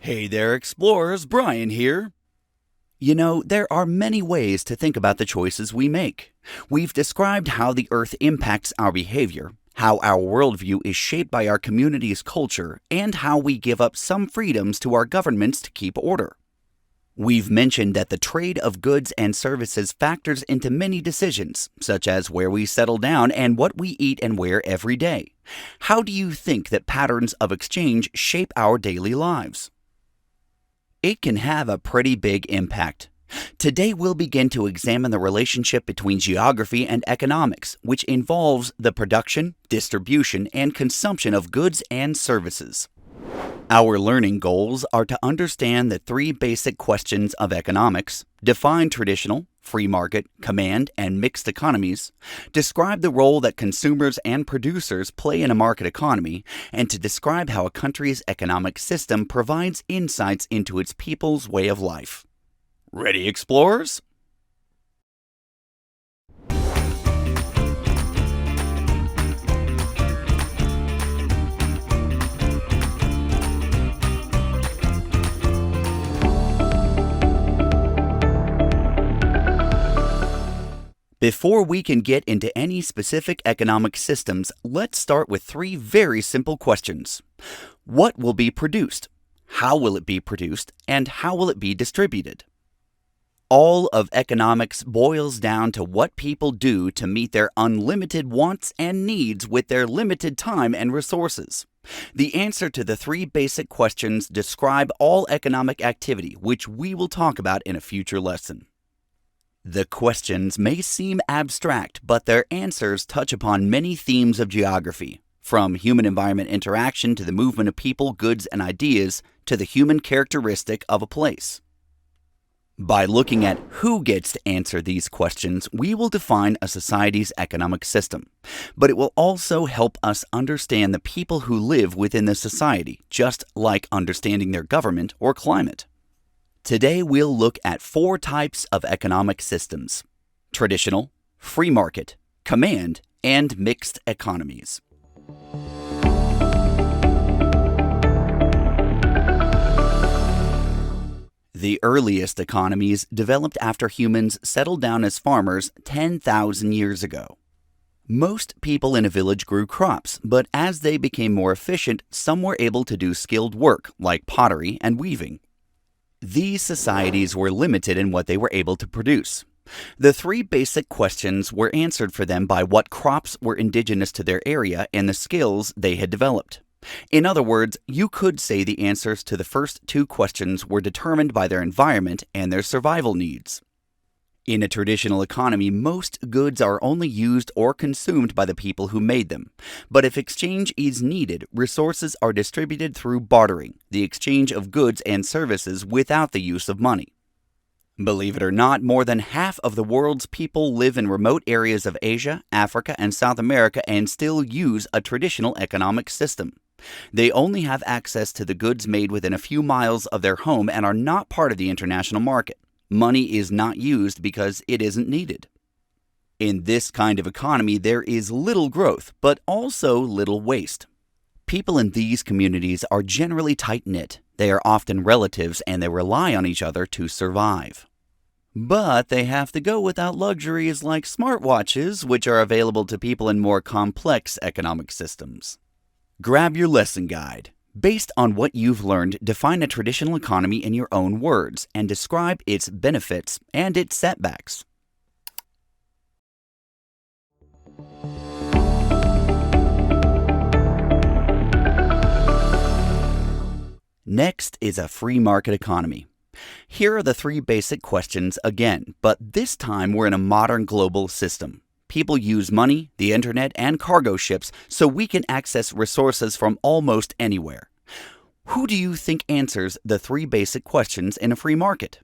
Hey there, explorers, Brian here. You know, there are many ways to think about the choices we make. We've described how the Earth impacts our behavior, how our worldview is shaped by our community's culture, and how we give up some freedoms to our governments to keep order. We've mentioned that the trade of goods and services factors into many decisions, such as where we settle down and what we eat and wear every day. How do you think that patterns of exchange shape our daily lives? It can have a pretty big impact. Today we'll begin to examine the relationship between geography and economics, which involves the production, distribution, and consumption of goods and services. Our learning goals are to understand the three basic questions of economics, define traditional, free market, command, and mixed economies, describe the role that consumers and producers play in a market economy, and to describe how a country's economic system provides insights into its people's way of life. Ready, explorers? Before we can get into any specific economic systems, let's start with three very simple questions. What will be produced? How will it be produced? And how will it be distributed? All of economics boils down to what people do to meet their unlimited wants and needs with their limited time and resources. The answer to the three basic questions describe all economic activity, which we will talk about in a future lesson. The questions may seem abstract, but their answers touch upon many themes of geography, from human-environment interaction to the movement of people, goods, and ideas to the human characteristic of a place. By looking at who gets to answer these questions, we will define a society's economic system, but it will also help us understand the people who live within the society, just like understanding their government or climate. Today we'll look at four types of economic systems: traditional, free market, command, and mixed economies. The earliest economies developed after humans settled down as farmers 10,000 years ago. Most people in a village grew crops, but as they became more efficient, some were able to do skilled work like pottery and weaving. These societies were limited in what they were able to produce. The three basic questions were answered for them by what crops were indigenous to their area and the skills they had developed. In other words, you could say the answers to the first two questions were determined by their environment and their survival needs. In a traditional economy, most goods are only used or consumed by the people who made them. But if exchange is needed, resources are distributed through bartering, the exchange of goods and services without the use of money. Believe it or not, more than half of the world's people live in remote areas of Asia, Africa, and South America and still use a traditional economic system. They only have access to the goods made within a few miles of their home and are not part of the international market. Money is not used because it isn't needed. In this kind of economy, there is little growth, but also little waste. People in these communities are generally tight-knit. They are often relatives and they rely on each other to survive. But they have to go without luxuries like smartwatches, which are available to people in more complex economic systems. Grab your lesson guide. Based on what you've learned, define a traditional economy in your own words and describe its benefits and its setbacks. Next is a free market economy. Here are the three basic questions again, but this time we're in a modern global system. People use money, the internet, and cargo ships so we can access resources from almost anywhere. Who do you think answers the three basic questions in a free market?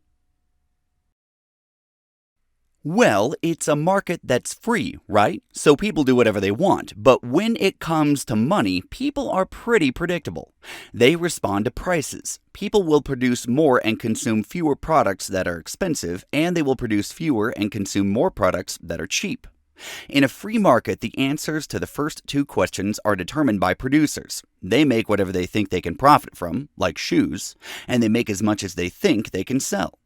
Well, it's a market that's free, right? So people do whatever they want. But when it comes to money, people are pretty predictable. They respond to prices. People will produce more and consume fewer products that are expensive, and they will produce fewer and consume more products that are cheap. In a free market, the answers to the first two questions are determined by producers. They make whatever they think they can profit from, like shoes, and they make as much as they think they can sell.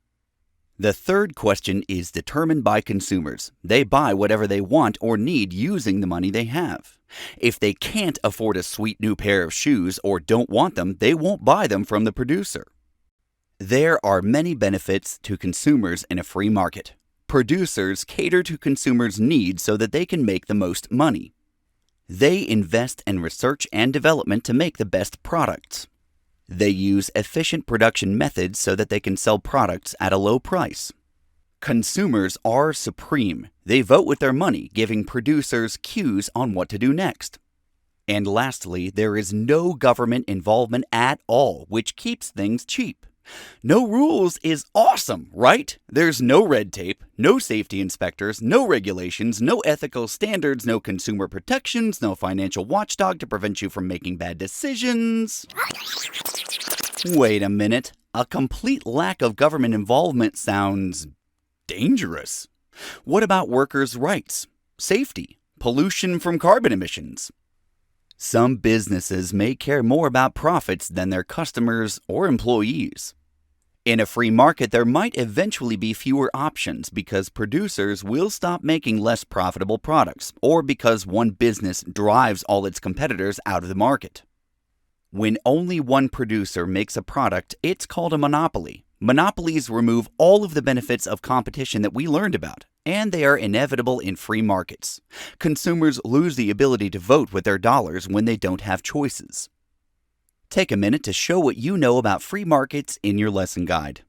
The third question is determined by consumers. They buy whatever they want or need using the money they have. If they can't afford a sweet new pair of shoes or don't want them, they won't buy them from the producer. There are many benefits to consumers in a free market. Producers cater to consumers' needs so that they can make the most money. They invest in research and development to make the best products. They use efficient production methods so that they can sell products at a low price. Consumers are supreme. They vote with their money, giving producers cues on what to do next. And lastly, there is no government involvement at all, which keeps things cheap. No rules is awesome, right? There's no red tape, no safety inspectors, no regulations, no ethical standards, no consumer protections, no financial watchdog to prevent you from making bad decisions. Wait a minute. A complete lack of government involvement sounds dangerous. What about workers' rights, safety, pollution from carbon emissions? Some businesses may care more about profits than their customers or employees. In a free market, there might eventually be fewer options because producers will stop making less profitable products, or because one business drives all its competitors out of the market. When only one producer makes a product, it's called a monopoly. Monopolies remove all of the benefits of competition that we learned about, and they are inevitable in free markets. Consumers lose the ability to vote with their dollars when they don't have choices. Take a minute to show what you know about free markets in your lesson guide.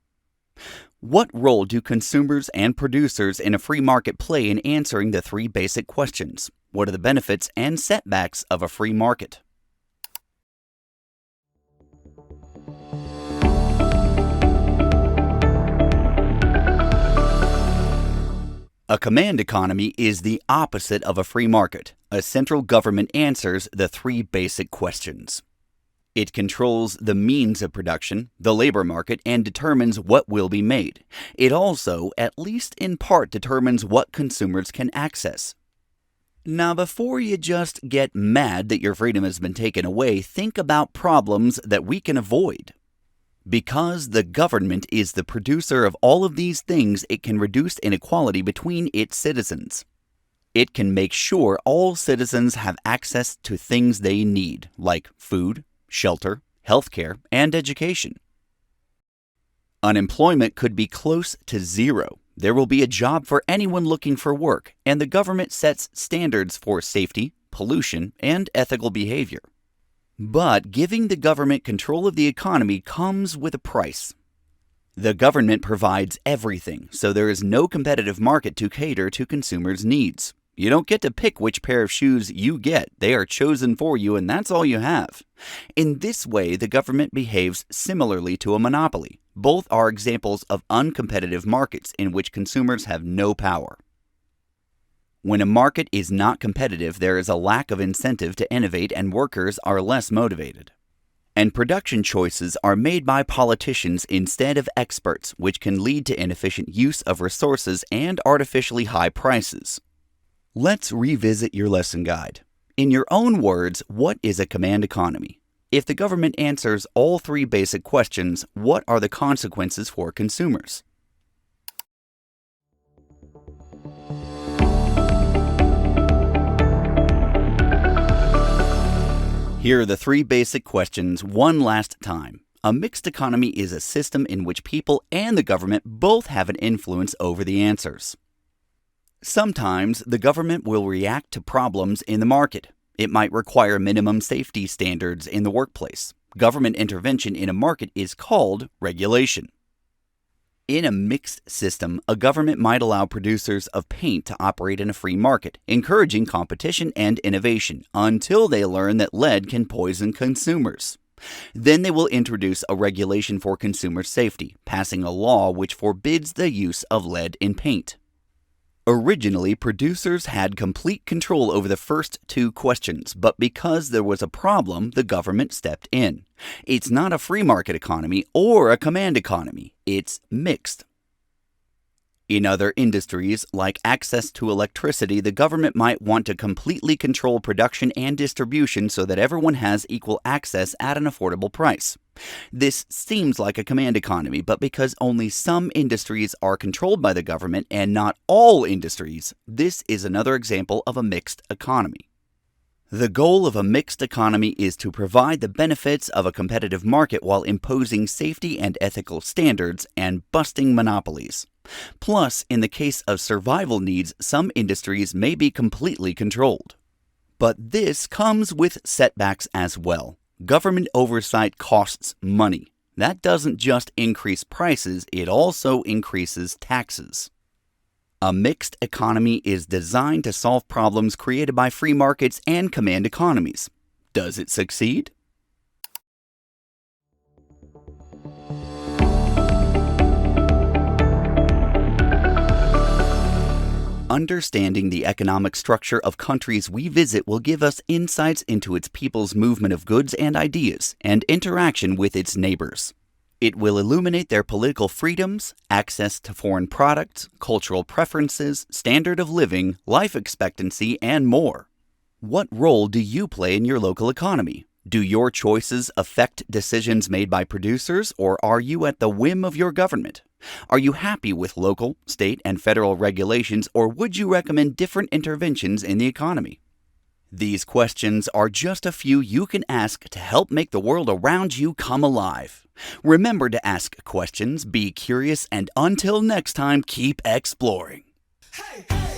What role do consumers and producers in a free market play in answering the three basic questions? What are the benefits and setbacks of a free market? A command economy is the opposite of a free market. A central government answers the three basic questions. It controls the means of production, the labor market, and determines what will be made. It also, at least in part, determines what consumers can access. Now, before you just get mad that your freedom has been taken away, think about problems that we can avoid. Because the government is the producer of all of these things, it can reduce inequality between its citizens. It can make sure all citizens have access to things they need, like food, shelter, healthcare, and education. Unemployment could be close to zero. There will be a job for anyone looking for work, and the government sets standards for safety, pollution, and ethical behavior. But giving the government control of the economy comes with a price. The government provides everything, so there is no competitive market to cater to consumers' needs. You don't get to pick which pair of shoes you get. They are chosen for you, and that's all you have. In this way, the government behaves similarly to a monopoly. Both are examples of uncompetitive markets in which consumers have no power. When a market is not competitive, there is a lack of incentive to innovate and workers are less motivated. And production choices are made by politicians instead of experts, which can lead to inefficient use of resources and artificially high prices. Let's revisit your lesson guide. In your own words, what is a command economy? If the government answers all three basic questions, what are the consequences for consumers? Here are the three basic questions one last time. A mixed economy is a system in which people and the government both have an influence over the answers. Sometimes the government will react to problems in the market. It might require minimum safety standards in the workplace. Government intervention in a market is called regulation. In a mixed system, a government might allow producers of paint to operate in a free market, encouraging competition and innovation until they learn that lead can poison consumers. Then they will introduce a regulation for consumer safety, passing a law which forbids the use of lead in paint. Originally, producers had complete control over the first two questions, but because there was a problem, the government stepped in. It's not a free market economy or a command economy. It's mixed. In other industries, like access to electricity, the government might want to completely control production and distribution so that everyone has equal access at an affordable price. This seems like a command economy, but because only some industries are controlled by the government and not all industries, this is another example of a mixed economy. The goal of a mixed economy is to provide the benefits of a competitive market while imposing safety and ethical standards and busting monopolies. Plus, in the case of survival needs, some industries may be completely controlled. But this comes with setbacks as well. Government oversight costs money. That doesn't just increase prices, it also increases taxes. A mixed economy is designed to solve problems created by free markets and command economies. Does it succeed? Understanding the economic structure of countries we visit will give us insights into its people's movement of goods and ideas and interaction with its neighbors. It will illuminate their political freedoms, access to foreign products, cultural preferences, standard of living, life expectancy, and more. What role do you play in your local economy? Do your choices affect decisions made by producers, or are you at the whim of your government? Are you happy with local, state, and federal regulations, or would you recommend different interventions in the economy? These questions are just a few you can ask to help make the world around you come alive. Remember to ask questions, be curious, and until next time, keep exploring. Hey, hey.